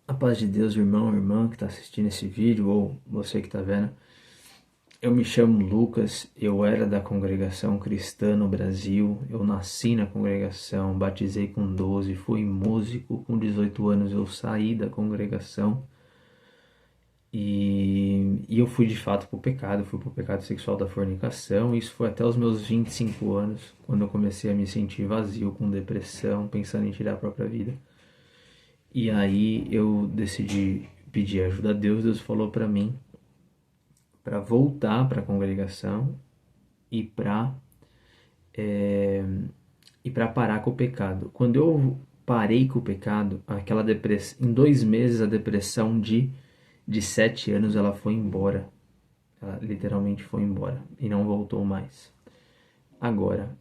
A paz de Deus, irmão, irmã que está assistindo esse vídeo, ou você que está vendo. Eu me chamo Lucas, eu era da congregação cristã no Brasil, eu nasci na congregação, batizei com 12, fui músico, com 18 anos eu saí da congregação e eu fui de fato pro pecado, fui pro pecado sexual da fornicação. Isso foi até os meus 25 anos, quando eu comecei a me sentir vazio, com depressão, pensando em tirar a própria vida. E aí eu decidi pedir ajuda a Deus. Deus falou para mim para voltar para a congregação e para e para parar com o pecado. Quando eu parei com o pecado, aquela depressão, em 2 meses a depressão de 7 anos ela foi embora. Ela literalmente foi embora e não voltou mais. Agora,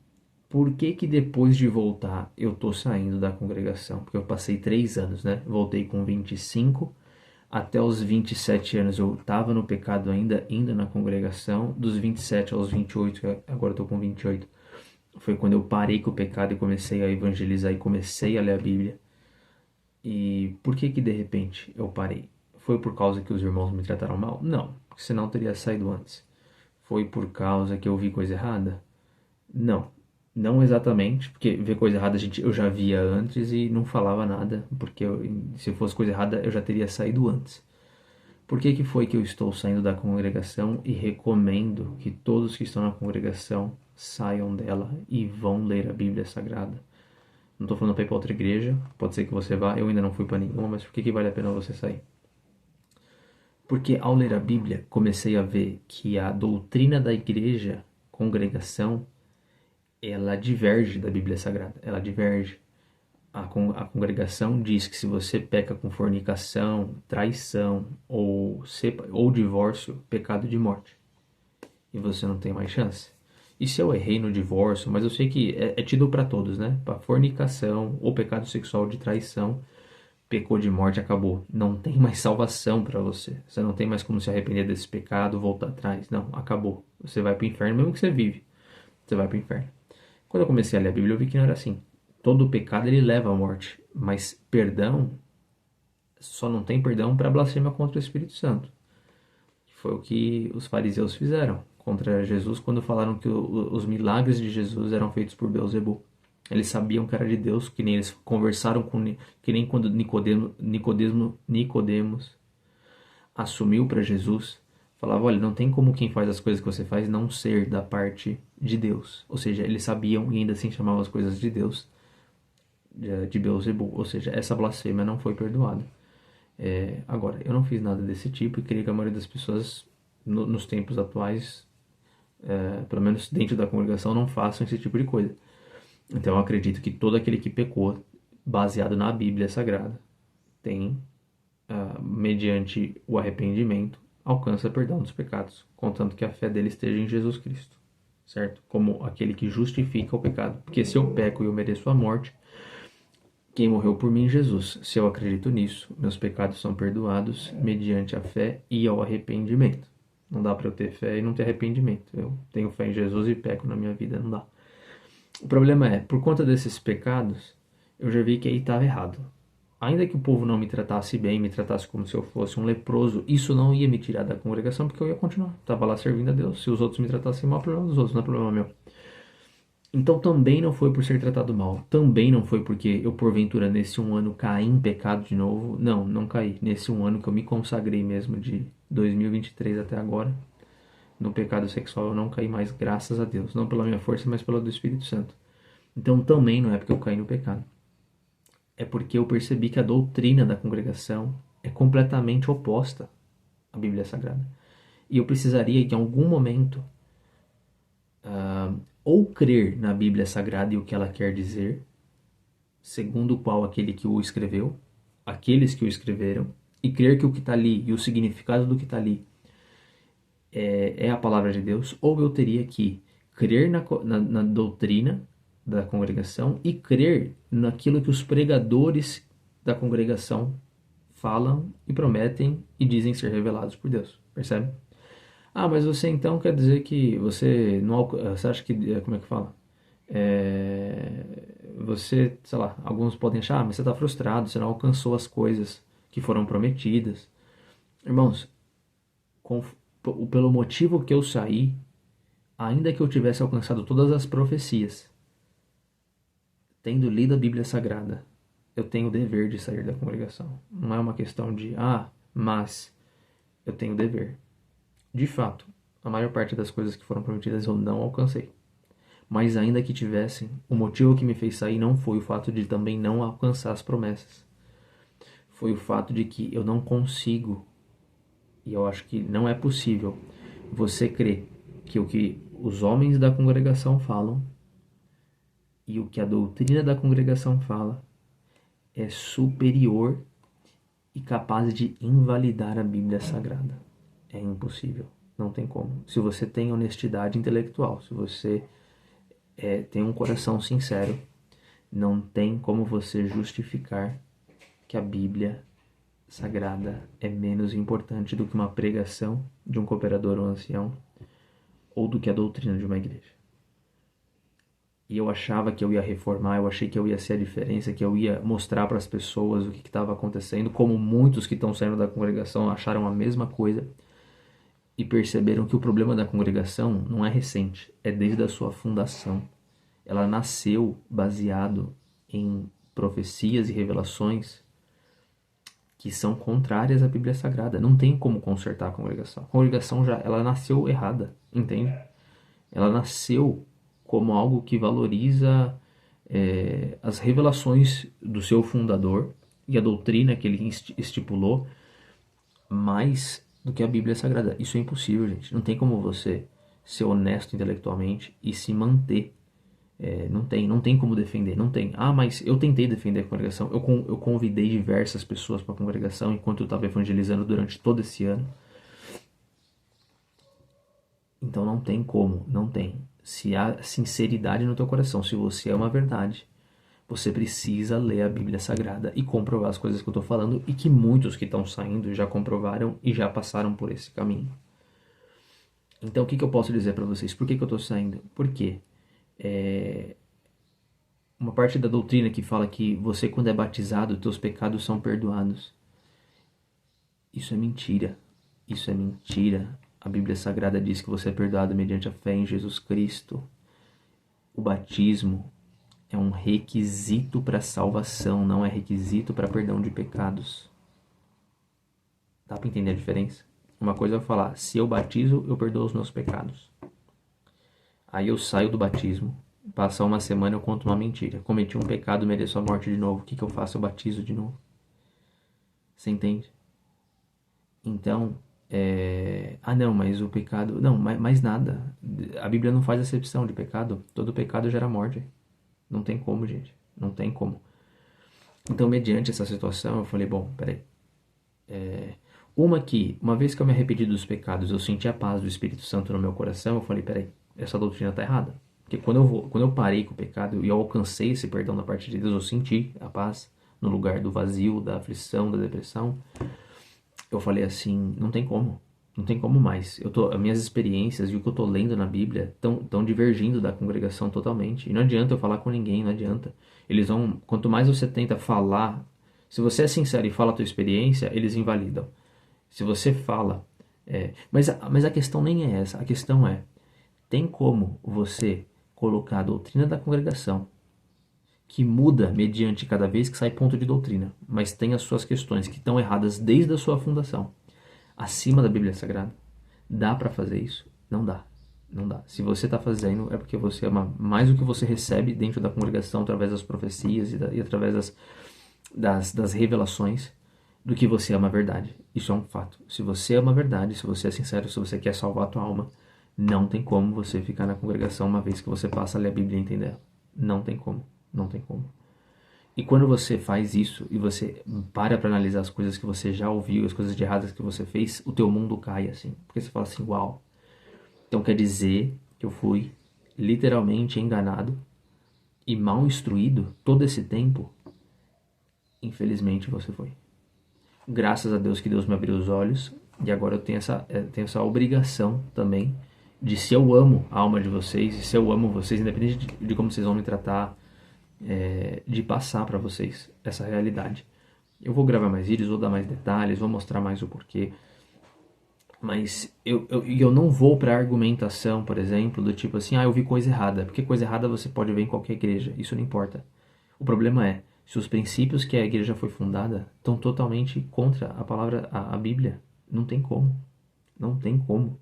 por que que depois de voltar eu tô saindo da congregação? Porque eu passei 3 anos, né? Voltei com 25, até os 27 anos eu estava no pecado ainda, indo na congregação. Dos 27 aos 28, agora eu tô com 28, foi quando eu parei com o pecado e comecei a evangelizar e comecei a ler a Bíblia. E por que que de repente eu parei? Foi por causa que os irmãos me trataram mal? Não, porque senão eu teria saído antes. Foi por causa que eu vi coisa errada? Não, não exatamente, porque ver coisa errada eu já via antes e não falava nada, porque se fosse coisa errada eu já teria saído antes. Por que que foi que eu estou saindo da congregação e recomendo que todos que estão na congregação saiam dela e vão ler a Bíblia Sagrada? Não estou falando para ir para outra igreja, pode ser que você vá, eu ainda não fui para nenhuma, mas por que que vale a pena você sair? Porque ao ler a Bíblia, comecei a ver que a doutrina da igreja, congregação, ela diverge da Bíblia Sagrada, ela diverge. A congregação diz que se você peca com fornicação, traição ou divórcio, pecado de morte. E você não tem mais chance. E se eu errei no divórcio, mas eu sei que é tido para todos, né? Para fornicação ou pecado sexual de traição, pecou de morte, acabou. Não tem mais salvação para você. Você não tem mais como se arrepender desse pecado, voltar atrás. Não, acabou. Você vai para o inferno, mesmo que você vive. Você vai para o inferno. Quando eu comecei a ler a Bíblia, eu vi que não era assim. Todo pecado ele leva à morte, mas perdão só não tem perdão para blasfêmia contra o Espírito Santo. Foi o que os fariseus fizeram contra Jesus quando falaram que os milagres de Jesus eram feitos por Beelzebul. Eles sabiam que era de Deus, que nem eles conversaram que nem quando Nicodemos assumiu para Jesus, falava, olha, não tem como quem faz as coisas que você faz não ser da parte de Deus. Ou seja, eles sabiam e ainda assim chamavam as coisas de Deus de Beelzebul. Ou seja, essa blasfêmia não foi perdoada. Agora, eu não fiz nada desse tipo e creio que a maioria das pessoas nos tempos atuais, pelo menos dentro da congregação, não façam esse tipo de coisa. Então eu acredito que todo aquele que pecou, baseado na Bíblia Sagrada, tem, mediante o arrependimento, alcança perdão dos pecados, contanto que a fé dele esteja em Jesus Cristo, certo? Como aquele que justifica o pecado. Porque se eu peco e eu mereço a morte, quem morreu por mim, Jesus. Se eu acredito nisso, meus pecados são perdoados mediante a fé e ao arrependimento. Não dá para eu ter fé e não ter arrependimento. Eu tenho fé em Jesus e peco na minha vida, não dá. O problema é, por conta desses pecados, eu já vi que aí estava errado. Ainda que o povo não me tratasse bem, me tratasse como se eu fosse um leproso, isso não ia me tirar da congregação, porque eu ia continuar. Estava lá servindo a Deus. Se os outros me tratassem mal, é problema dos outros, não é problema meu. Então também não foi por ser tratado mal. Também não foi porque eu, porventura, nesse um ano caí em pecado de novo. Não, não caí. Nesse um ano que eu me consagrei mesmo, de 2023 até agora, no pecado sexual, eu não caí mais, graças a Deus. Não pela minha força, mas pela do Espírito Santo. Então também não é porque eu caí no pecado. É porque eu percebi que a doutrina da congregação é completamente oposta à Bíblia Sagrada. E eu precisaria, em algum momento, ou crer na Bíblia Sagrada e o que ela quer dizer, segundo o qual aquele que o escreveu, aqueles que o escreveram, e crer que o que está ali e o significado do que está ali é a palavra de Deus, ou eu teria que crer na doutrina da congregação e crer naquilo que os pregadores da congregação falam e prometem e dizem ser revelados por Deus, percebe? Ah, mas você então quer dizer que você não você acha que como é que fala? Você, sei lá, alguns podem achar, mas você está frustrado, você não alcançou as coisas que foram prometidas. Irmãos, pelo motivo que eu saí, ainda que eu tivesse alcançado todas as profecias, tendo lido a Bíblia Sagrada, eu tenho o dever de sair da congregação. Não é uma questão de, mas eu tenho o dever. De fato, a maior parte das coisas que foram prometidas eu não alcancei. Mas ainda que tivessem, o motivo que me fez sair não foi o fato de também não alcançar as promessas. Foi o fato de que eu não consigo, e eu acho que não é possível, você crer que o que os homens da congregação falam e o que a doutrina da congregação fala é superior e capaz de invalidar a Bíblia Sagrada. É impossível, não tem como. Se você tem honestidade intelectual, se você tem um coração sincero, não tem como você justificar que a Bíblia Sagrada é menos importante do que uma pregação de um cooperador ou ancião ou do que a doutrina de uma igreja. E eu achava que eu ia reformar, eu achei que eu ia ser a diferença, que eu ia mostrar para as pessoas o que estava acontecendo, como muitos que estão saindo da congregação acharam a mesma coisa e perceberam que o problema da congregação não é recente, é desde a sua fundação. Ela nasceu baseado em profecias e revelações que são contrárias à Bíblia Sagrada. Não tem como consertar a congregação. A congregação ela nasceu errada, entende? Ela nasceu como algo que valoriza as revelações do seu fundador e a doutrina que ele estipulou mais do que a Bíblia Sagrada. Isso é impossível, gente. Não tem como você ser honesto intelectualmente e se manter. Não tem como defender, não tem. Mas eu tentei defender a congregação, eu convidei diversas pessoas para a congregação enquanto eu estava evangelizando durante todo esse ano. Então não tem como, não tem. Se há sinceridade no teu coração, se você ama a verdade, você precisa ler a Bíblia Sagrada e comprovar as coisas que eu estou falando e que muitos que estão saindo já comprovaram e já passaram por esse caminho. Então o que eu posso dizer para vocês? Por que eu estou saindo? Por quê? Uma parte da doutrina que fala que você, quando é batizado, teus pecados são perdoados. Isso é mentira. Isso é mentira. A Bíblia Sagrada diz que você é perdoado mediante a fé em Jesus Cristo. O batismo é um requisito para salvação, não é requisito para perdão de pecados. Dá para entender a diferença? Uma coisa é falar, se eu batizo, eu perdoo os meus pecados. Aí eu saio do batismo, passa uma semana eu conto uma mentira. Cometi um pecado, mereço a morte de novo. O que eu faço? Eu batizo de novo. Você entende? Então, não, mas o pecado... Não, mais nada. A Bíblia não faz acepção de pecado. Todo pecado gera morte. Não tem como, gente. Não tem como. Então, mediante essa situação, eu falei, bom, peraí. Uma vez que eu me arrependi dos pecados, eu senti a paz do Espírito Santo no meu coração, eu falei, peraí, essa doutrina está errada. Porque quando eu parei com o pecado e eu alcancei esse perdão da parte de Deus, eu senti a paz no lugar do vazio, da aflição, da depressão. Eu falei assim, não tem como mais. As minhas experiências e o que eu estou lendo na Bíblia estão divergindo da congregação totalmente. E não adianta eu falar com ninguém, não adianta. Quanto mais você tenta falar, se você é sincero e fala a tua experiência, eles invalidam. Se você fala... Mas a questão nem é essa, a questão é, tem como você colocar a doutrina da congregação, que muda mediante cada vez que sai ponto de doutrina, mas tem as suas questões que estão erradas desde a sua fundação, acima da Bíblia Sagrada? Dá para fazer isso? Não dá. Não dá. Se você está fazendo, é porque você ama mais do que você recebe dentro da congregação através das profecias e através das revelações, do que você ama a verdade. Isso é um fato. Se você ama a verdade, se você é sincero, se você quer salvar a tua alma, não tem como você ficar na congregação uma vez que você passa a ler a Bíblia e entender ela. Não tem como. Não tem como. E quando você faz isso e você para analisar as coisas que você já ouviu, as coisas de erradas que você fez, o teu mundo cai assim. Porque você fala assim, uau. Então quer dizer que eu fui literalmente enganado e mal instruído todo esse tempo? Infelizmente você foi. Graças a Deus que Deus me abriu os olhos e agora eu tenho essa obrigação também de, se eu amo a alma de vocês, e se eu amo vocês, independente de como vocês vão me tratar, de passar para vocês essa realidade. Eu vou gravar mais vídeos, vou dar mais detalhes, vou mostrar mais o porquê. Mas eu não vou pra argumentação, por exemplo, do tipo assim, eu vi coisa errada. Porque coisa errada você pode ver em qualquer igreja, isso não importa. O problema é, se os princípios que a igreja foi fundada estão totalmente contra a palavra, a Bíblia, não tem como. Não tem como.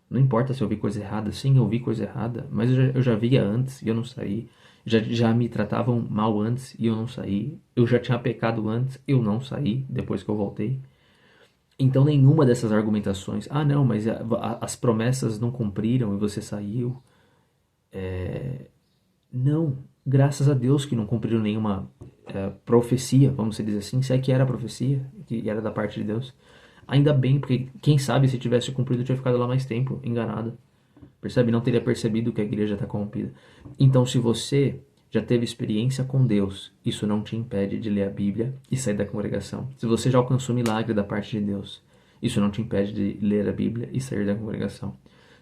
Não importa se eu vi coisa errada, sim, eu vi coisa errada, mas eu já via antes e eu não saí. Já me tratavam mal antes e eu não saí. Eu já tinha pecado antes, eu não saí depois que eu voltei. Então nenhuma dessas argumentações, não, mas as promessas não cumpriram e você saiu. Não, graças a Deus que não cumpriram nenhuma profecia, vamos dizer assim, se é que era profecia, que era da parte de Deus. Ainda bem, porque quem sabe se tivesse cumprido eu tinha ficado lá mais tempo, enganado. Percebe? Não teria percebido que a igreja está corrompida. Então, se você já teve experiência com Deus, isso não te impede de ler a Bíblia e sair da congregação. Se você já alcançou milagre da parte de Deus, isso não te impede de ler a Bíblia e sair da congregação.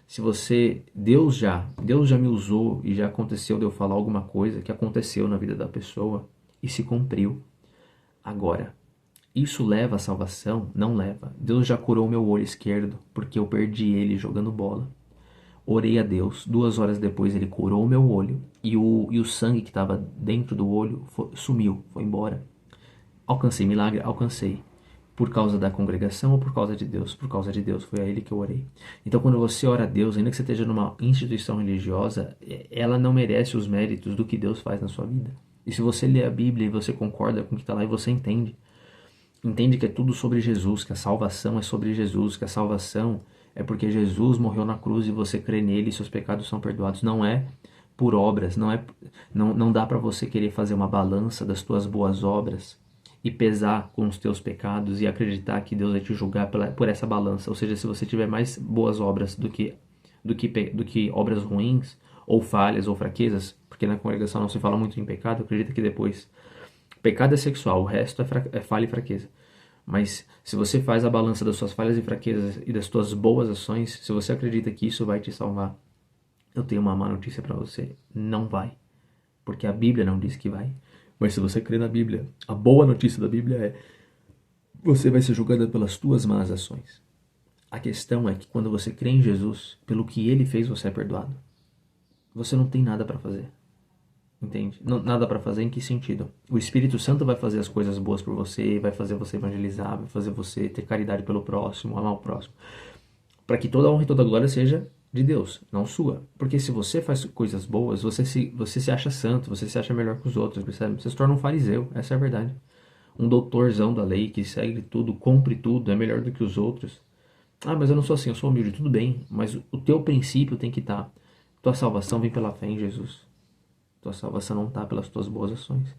Se você, Deus já me usou e já aconteceu de eu falar alguma coisa que aconteceu na vida da pessoa e se cumpriu. Agora, isso leva à salvação? Não leva. Deus já curou meu olho esquerdo porque eu perdi ele jogando bola. Orei a Deus, 2 horas depois ele curou o meu olho e o sangue que estava dentro do olho sumiu, foi embora. Alcancei milagre? Alcancei. Por causa da congregação ou por causa de Deus? Por causa de Deus, foi a Ele que eu orei. Então quando você ora a Deus, ainda que você esteja numa instituição religiosa, ela não merece os méritos do que Deus faz na sua vida. E se você lê a Bíblia e você concorda com o que está lá e você entende que é tudo sobre Jesus, que a salvação é sobre Jesus, que a salvação é porque Jesus morreu na cruz e você crê nele e seus pecados são perdoados. Não é por obras, não dá para você querer fazer uma balança das tuas boas obras e pesar com os teus pecados e acreditar que Deus vai te julgar por essa balança. Ou seja, se você tiver mais boas obras do que obras ruins, ou falhas, ou fraquezas, porque na congregação não se fala muito em pecado, acredita que depois pecado é sexual, o resto é falha e fraqueza. Mas se você faz a balança das suas falhas e fraquezas e das suas boas ações, se você acredita que isso vai te salvar, eu tenho uma má notícia para você. Não vai. Porque a Bíblia não diz que vai. Mas se você crê na Bíblia, a boa notícia da Bíblia é: você vai ser julgado pelas tuas más ações. A questão é que quando você crê em Jesus, pelo que ele fez, você é perdoado. Você não tem nada para fazer. Entende? Nada para fazer em que sentido? O Espírito Santo vai fazer as coisas boas por você, vai fazer você evangelizar, vai fazer você ter caridade pelo próximo, amar o próximo. Para que toda a honra e toda a glória seja de Deus, não sua. Porque se você faz coisas boas, você se acha santo, você se acha melhor que os outros, percebe? Você se torna um fariseu, essa é a verdade. Um doutorzão da lei que segue tudo, cumpre tudo, é melhor do que os outros. Mas eu não sou assim, eu sou humilde, tudo bem, mas o teu princípio tem que estar. Tua salvação vem pela fé em Jesus. Tua salvação não está pelas tuas boas ações.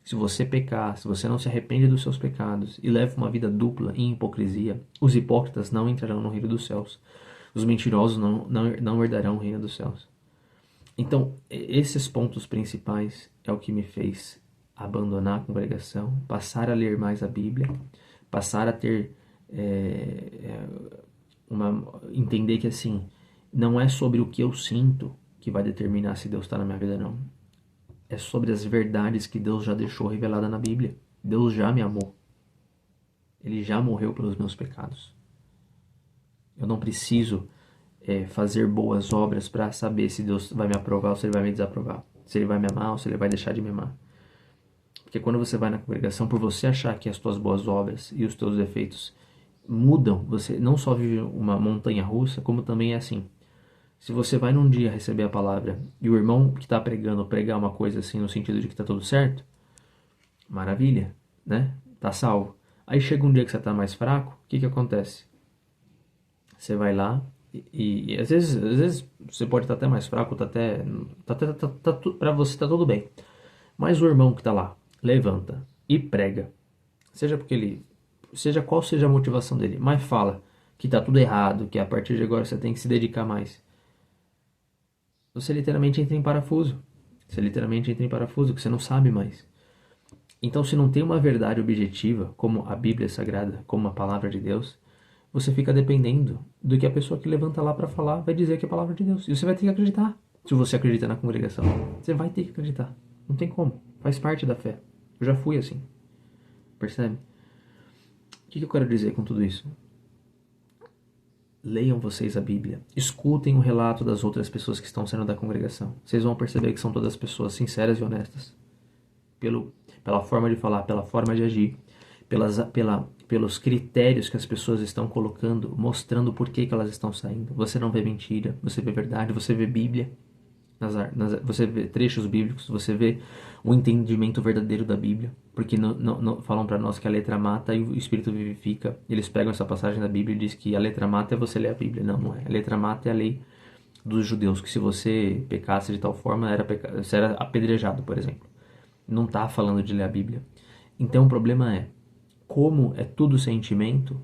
Se você pecar, se você não se arrepende dos seus pecados e leva uma vida dupla em hipocrisia, os hipócritas não entrarão no reino dos céus. Os mentirosos não herdarão o reino dos céus. Então, esses pontos principais é o que me fez abandonar a congregação, passar a ler mais a Bíblia, passar a ter entender que assim, não é sobre o que eu sinto que vai determinar se Deus está na minha vida, não. É sobre as verdades que Deus já deixou revelada na Bíblia. Deus já me amou. Ele já morreu pelos meus pecados. Eu não preciso fazer boas obras para saber se Deus vai me aprovar ou se Ele vai me desaprovar. Se Ele vai me amar ou se Ele vai deixar de me amar. Porque quando você vai na congregação, por você achar que as tuas boas obras e os teus defeitos mudam, você não só vive uma montanha russa, como também é assim. Se você vai num dia receber a palavra e o irmão que está pregando pregar uma coisa assim no sentido de que está tudo certo, maravilha, né? Tá salvo. Aí chega um dia que você está mais fraco, o que acontece? Você vai lá e às vezes você pode estar até mais fraco, para você tá tudo bem. Mas o irmão que está lá levanta e prega, seja qual seja a motivação dele, mas fala que está tudo errado, que a partir de agora você tem que se dedicar mais. Você literalmente entra em parafuso. Que você não sabe mais. Então, se não tem uma verdade objetiva, como a Bíblia Sagrada, como a palavra de Deus, você fica dependendo do que a pessoa que levanta lá para falar vai dizer que é a palavra de Deus. E você vai ter que acreditar. Se você acredita na congregação, você vai ter que acreditar. Não tem como. Faz parte da fé. Eu já fui assim. Percebe? O que eu quero dizer com tudo isso? Leiam vocês a Bíblia. Escutem o relato das outras pessoas que estão saindo da congregação. Vocês vão perceber que são todas pessoas sinceras e honestas. Pela forma de falar, pela forma de agir, pelos critérios que as pessoas estão colocando, mostrando por que elas estão saindo. Você não vê mentira, você vê verdade, você vê Bíblia, você vê trechos bíblicos, você vê o entendimento verdadeiro da Bíblia, porque não falam para nós que a letra mata e o Espírito vivifica. Eles pegam essa passagem da Bíblia e dizem que a letra mata é você ler a Bíblia. Não, não é. A letra mata é a lei dos judeus, que se você pecasse de tal forma, você era apedrejado, por exemplo. Não está falando de ler a Bíblia. Então o problema é, como é tudo sentimento,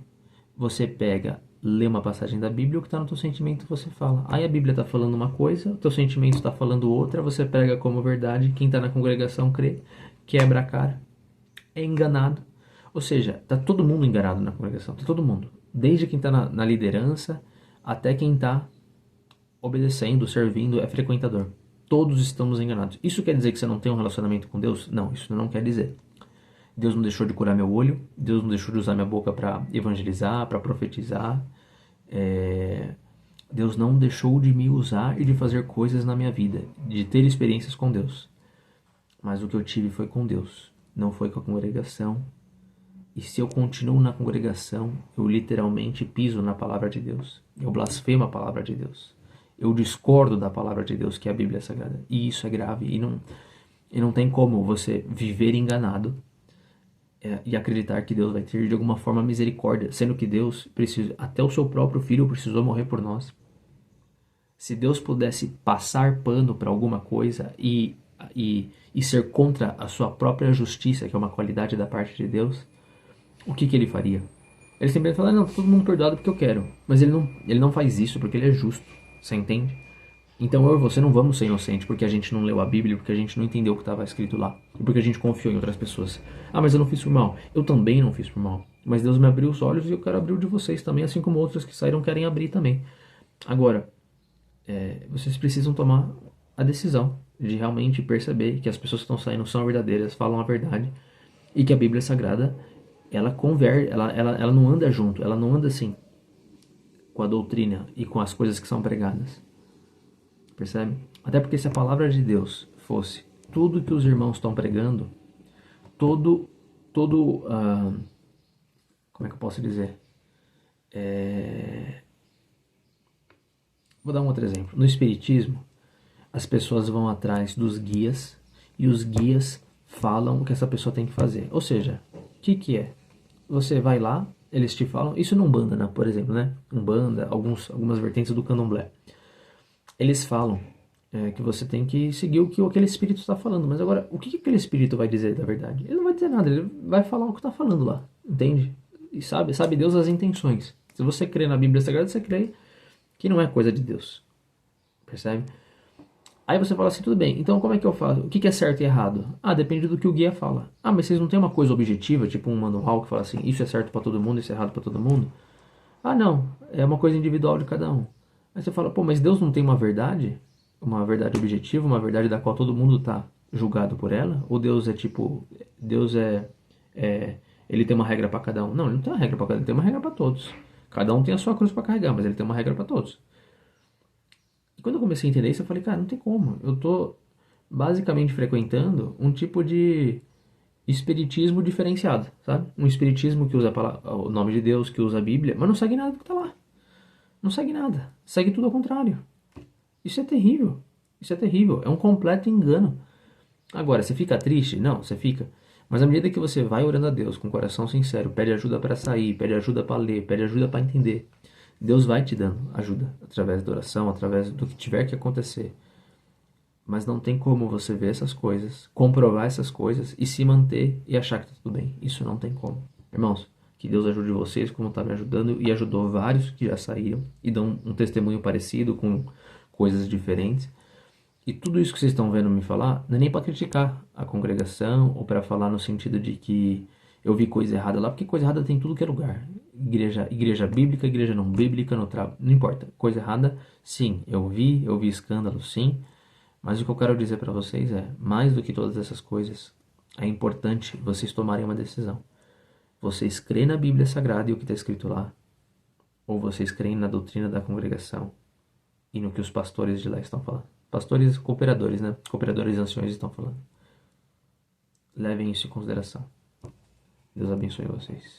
você pega, lê uma passagem da Bíblia, o que está no teu sentimento você fala. Aí a Bíblia está falando uma coisa, o teu sentimento está falando outra, você pega como verdade, quem está na congregação crê, quebra a cara, é enganado. Ou seja, está todo mundo enganado na congregação, está todo mundo. Desde quem está na liderança até quem está obedecendo, servindo, é frequentador. Todos estamos enganados. Isso quer dizer que você não tem um relacionamento com Deus? Não, isso não quer dizer. Deus não deixou de curar meu olho, Deus não deixou de usar minha boca para evangelizar, para profetizar. Deus não deixou de me usar e de fazer coisas na minha vida, de ter experiências com Deus. Mas o que eu tive foi com Deus, não foi com a congregação. E se eu continuo na congregação, eu literalmente piso na palavra de Deus. Eu blasfemo a palavra de Deus. Eu discordo da palavra de Deus, que é a Bíblia Sagrada. E isso é grave. E não tem como você viver enganado e acreditar que Deus vai ter de alguma forma misericórdia, sendo que Deus precisa, até o seu próprio filho precisou morrer por nós. Se Deus pudesse passar pano para alguma coisa e ser contra a sua própria justiça, que é uma qualidade da parte de Deus, o que ele faria? Ele sempre fala, não, todo mundo perdoado porque eu quero. Mas ele não faz isso porque ele é justo, você entende? Então eu e você não vamos ser inocentes porque a gente não leu a Bíblia, porque a gente não entendeu o que estava escrito lá, e porque a gente confiou em outras pessoas. Ah, mas eu não fiz por mal. Eu também não fiz por mal. Mas Deus me abriu os olhos e eu quero abrir o de vocês também, assim como outros que saíram querem abrir também. Agora, vocês precisam tomar a decisão de realmente perceber que as pessoas que estão saindo são verdadeiras, falam a verdade, e que a Bíblia Sagrada, ela converge, ela não anda junto, ela não anda assim com a doutrina e com as coisas que são pregadas. Percebe? Até porque se a palavra de Deus fosse tudo que os irmãos estão pregando, como é que eu posso dizer? Vou dar um outro exemplo. No Espiritismo, as pessoas vão atrás dos guias e os guias falam o que essa pessoa tem que fazer. Ou seja, o que é? Você vai lá, eles te falam, isso no Umbanda, né? Por exemplo, né? Umbanda, algumas vertentes do Candomblé. Eles falam que você tem que seguir o que aquele espírito está falando. Mas agora, o que aquele espírito vai dizer da verdade? Ele não vai dizer nada, ele vai falar o que está falando lá, entende? E sabe Deus as intenções. Se você crê na Bíblia Sagrada, você crê que não é coisa de Deus, percebe? Aí você fala assim, tudo bem, então como é que eu faço? O que é certo e errado? Ah, depende do que o guia fala. Ah, mas vocês não têm uma coisa objetiva, tipo um manual que fala assim, isso é certo para todo mundo, isso é errado para todo mundo? Ah, não, é uma coisa individual de cada um. Aí você fala, pô, mas Deus não tem uma verdade objetiva, uma verdade da qual todo mundo está julgado por ela? Ou Deus é tipo, ele tem uma regra para cada um? Não, ele não tem uma regra para cada um, ele tem uma regra para todos. Cada um tem a sua cruz para carregar, mas ele tem uma regra para todos. E quando eu comecei a entender isso, eu falei, cara, não tem como. Eu tô basicamente frequentando um tipo de espiritismo diferenciado, sabe? Um espiritismo que usa o nome de Deus, que usa a Bíblia, mas não segue nada do que tá lá. Não segue nada. Segue tudo ao contrário. Isso é terrível. Isso é terrível. É um completo engano. Agora, você fica triste? Não, você fica. Mas à medida que você vai orando a Deus com o coração sincero, pede ajuda para sair, pede ajuda para ler, pede ajuda para entender, Deus vai te dando ajuda através da oração, através do que tiver que acontecer. Mas não tem como você ver essas coisas, comprovar essas coisas e se manter e achar que tá tudo bem. Isso não tem como. Irmãos, que Deus ajude vocês como está me ajudando e ajudou vários que já saíram e dão um testemunho parecido com coisas diferentes. E tudo isso que vocês estão vendo me falar não é nem para criticar a congregação ou para falar no sentido de que eu vi coisa errada lá, porque coisa errada tem em tudo que é lugar. Igreja bíblica, igreja não bíblica, não importa. Coisa errada, sim, eu vi escândalo, sim. Mas o que eu quero dizer para vocês é, mais do que todas essas coisas, é importante vocês tomarem uma decisão. Vocês creem na Bíblia Sagrada e o que está escrito lá? Ou vocês creem na doutrina da congregação e no que os pastores de lá estão falando? Pastores cooperadores, né? Cooperadores anciões estão falando. Levem isso em consideração. Deus abençoe vocês.